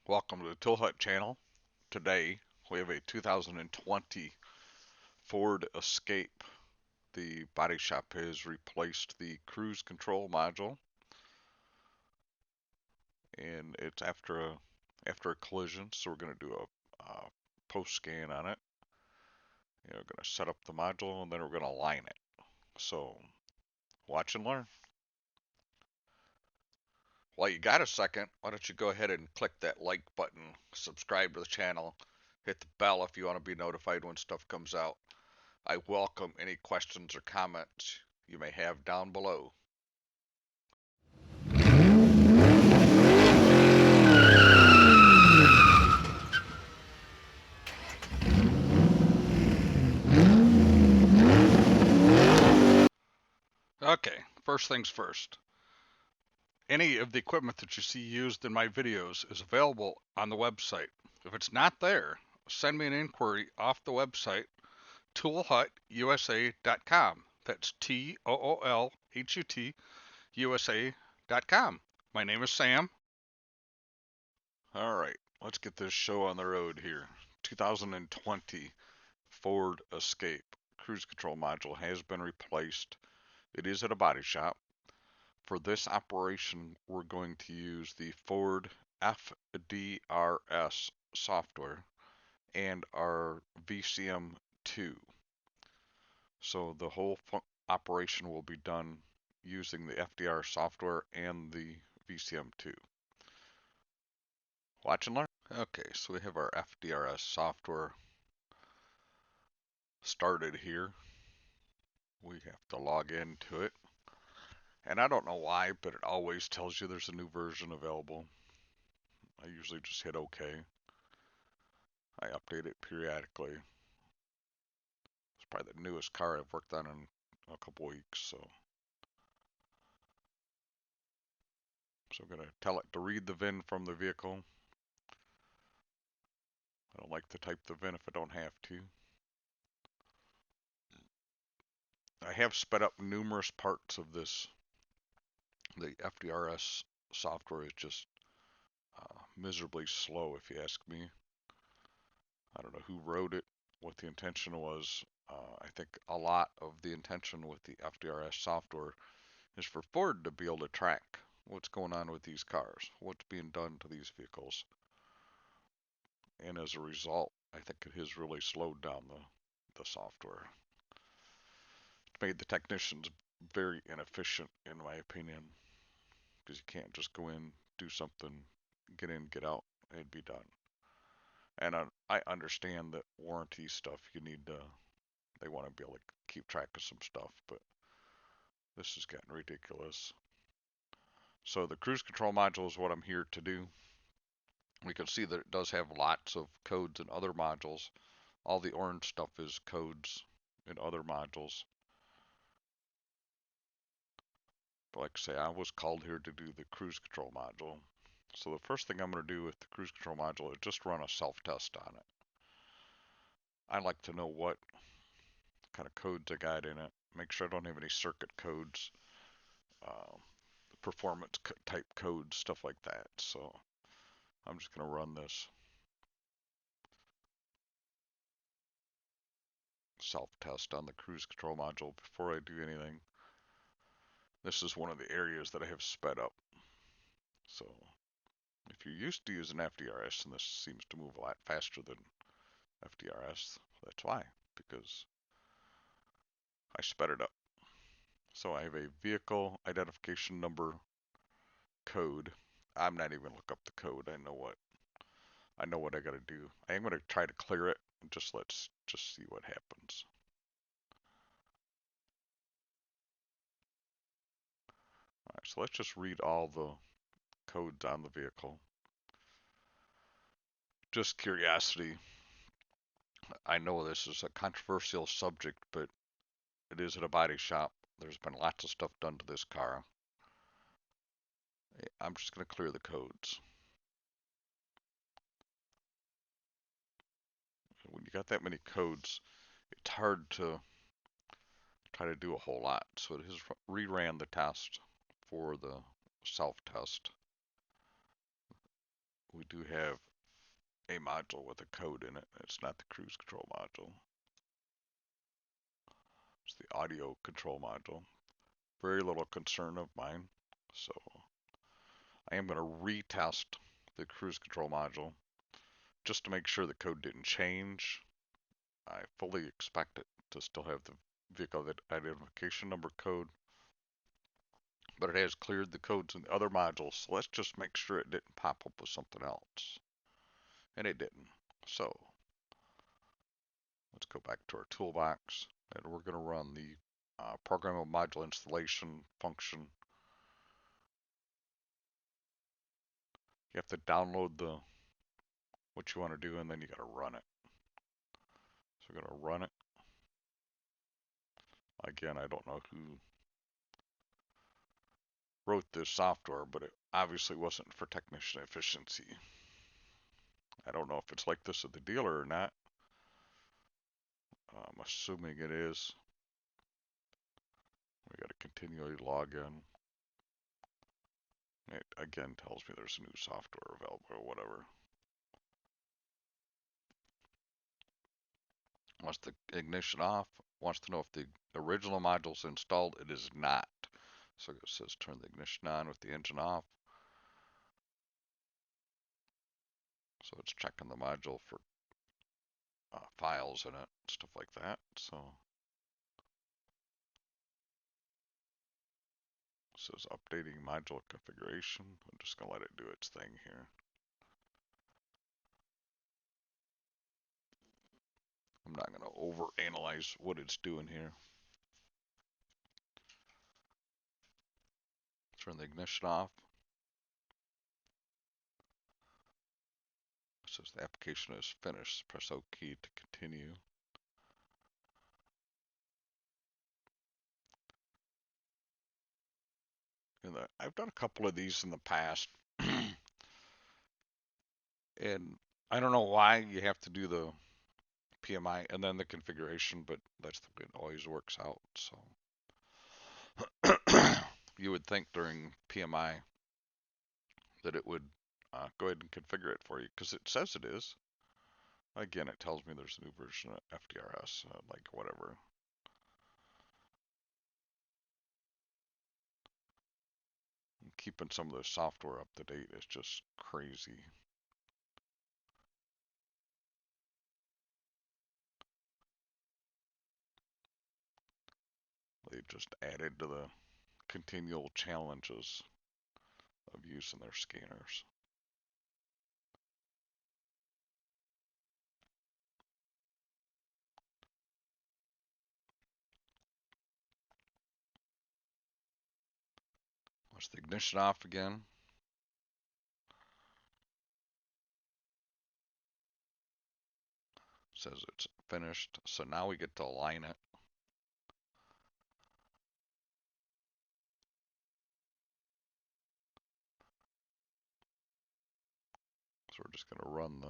Welcome to the Tool Hut channel. Today we have a 2020 Ford Escape. The body shop has replaced the cruise control module, and it's after a collision. So we're going to do a post scan on it. We're going to set up the module and then we're going to align it. So watch and learn. While you got a second, why don't you go ahead and click that like button, subscribe to the channel, hit the bell if you want to be notified when stuff comes out. I welcome any questions or comments you may have down below. Okay, first things first. Any of the equipment that you see used in my videos is available on the website. If it's not there, send me an inquiry off the website, toolhutusa.com. That's TOOLHUT USA.com. My name is Sam. All right, let's get this show on the road here. 2020 Ford Escape cruise control module has been replaced. It is at a body shop. For this operation, we're going to use the Ford FDRS software and our VCM2. So the whole operation will be done using the FDR software and the VCM2. Watch and learn. Okay, so we have our FDRS software started here. We have to log into it. And I don't know why, but it always tells you there's a new version available. I usually just hit OK. I update it periodically. It's probably the newest car I've worked on in a couple weeks, so I'm going to tell it to read the VIN from the vehicle. I don't like to type the VIN if I don't have to. I have sped up numerous parts of this. The FDRS software is just miserably slow, if you ask me. I don't know who wrote it, what the intention was. I think a lot of the intention with the FDRS software is for Ford to be able to track what's going on with these cars, what's being done to these vehicles. And as a result, I think it has really slowed down the software. It's made the technicians very inefficient, in my opinion, because you can't just go in, do something, get in, get out, and it'd be done. And I understand that warranty stuff, they want to be able to keep track of some stuff, but this is getting ridiculous. So the cruise control module is what I'm here to do. We can see that it does have lots of codes in other modules. All the orange stuff is codes in other modules. But like I say, I was called here to do the cruise control module. So the first thing I'm going to do with the cruise control module is just run a self-test on it. I like to know what kind of codes I got in it. Make sure I don't have any circuit codes, performance type codes, stuff like that. So I'm just going to run this self-test on the cruise control module before I do anything. This is one of the areas that I have sped up. So if you're used to using FDRS and this seems to move a lot faster than FDRS, that's why, because I sped it up. So I have a vehicle identification number code. I'm not even look up the code. I know what I got to do. I am going to try to clear it. Let's see what happens. All right, so let's just read all the codes on the vehicle. Just curiosity. I know this is a controversial subject, but it is at a body shop. There's been lots of stuff done to this car. I'm just going to clear the codes. When you got that many codes, it's hard to try to do a whole lot. So it has reran the test for the self-test. we do have a module with a code in it. It's not the cruise control module. It's the audio control module. Very little concern of mine. So I am going to retest the cruise control module just to make sure the code didn't change. I fully expect it to still have the vehicle identification number code, but it has cleared the codes in the other modules. So let's just make sure it didn't pop up with something else. And it didn't. So let's go back to our toolbox, and we're going to run the programmable module installation function. You have to download what you want to do, and then you got to run it. So we're going to run it. Again, I don't know who wrote this software, but it obviously wasn't for technician efficiency. I don't know if it's like this at the dealer or not. I'm assuming it is. We got to continually log in. It again tells me there's new software available or whatever. Wants the ignition off. Wants to know if the original module's installed. It is not. So it says turn the ignition on with the engine off. So it's checking the module for files in it, stuff like that. So it says updating module configuration. I'm just gonna let it do its thing here. I'm not gonna over analyze what it's doing here. Turn the ignition off. It says the application is finished. Press OK to continue. And I've done a couple of these in the past, and I don't know why you have to do the PMI and then the configuration, but that's the way it always works out. So you would think during PMI that it would go ahead and configure it for you because it says it is. Again, it tells me there's a new version of FDRS, like whatever. Keeping some of the software up to date is just crazy. They just added to the continual challenges of using their scanners. Let's the ignition off again. Says it's finished. So now we get to align it. So we're just going to run the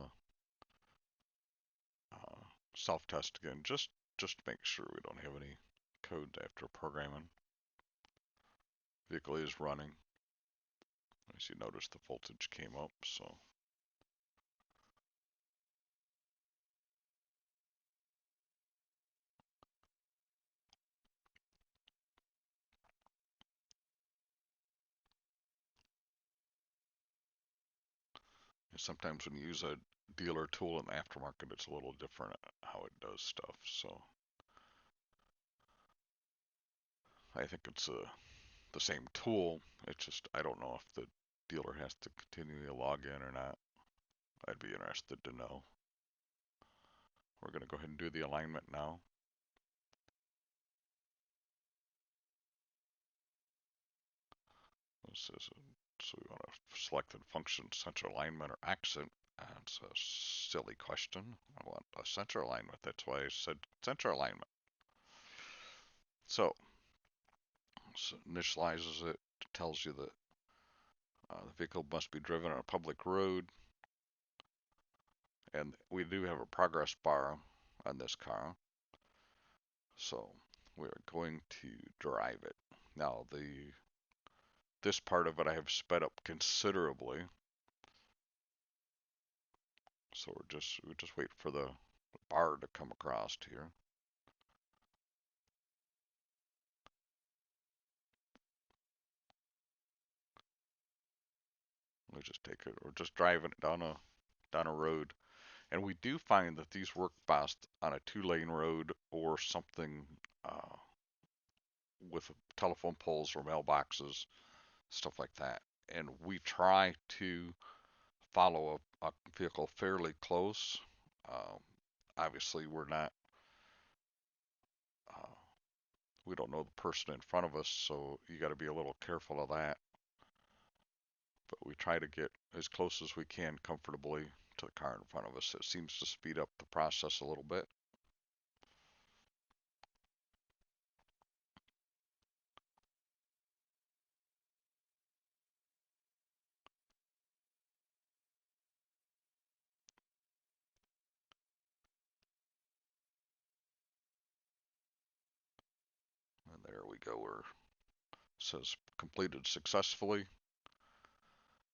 self-test again, just to make sure we don't have any code after programming. Vehicle is running. As you notice, the voltage came up, so sometimes when you use a dealer tool in the aftermarket, it's a little different how it does stuff. So I think it's the same tool. It's just I don't know if the dealer has to continually log in or not. I'd be interested to know. We're going to go ahead and do the alignment now. This is so we want to select the function center alignment or accent. That's a silly question. I want a center alignment. That's why I said center alignment. So initializes it, tells you that the vehicle must be driven on a public road. And we do have a progress bar on this car. So we're going to drive it. Now this part of it I have sped up considerably. So we're just waiting for the bar to come across here. We just take it. We're just driving it down a road, and we do find that these work best on a 2-lane road or something with telephone poles or mailboxes, stuff like that. And we try to follow a vehicle fairly close. Um, Obviously, uh, we don't know the person in front of us, so you got to be a little careful of that. But we try to get as close as we can comfortably to the car in front of us. It seems to speed up the process a little bit. And there we go. Where it says completed successfully.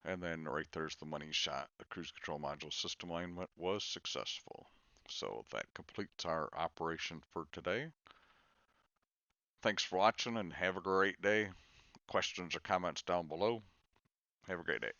And then right there's the money shot. The cruise control module system alignment was successful. So that completes our operation for today. Thanks for watching and have a great day. Questions or comments down below. Have a great day.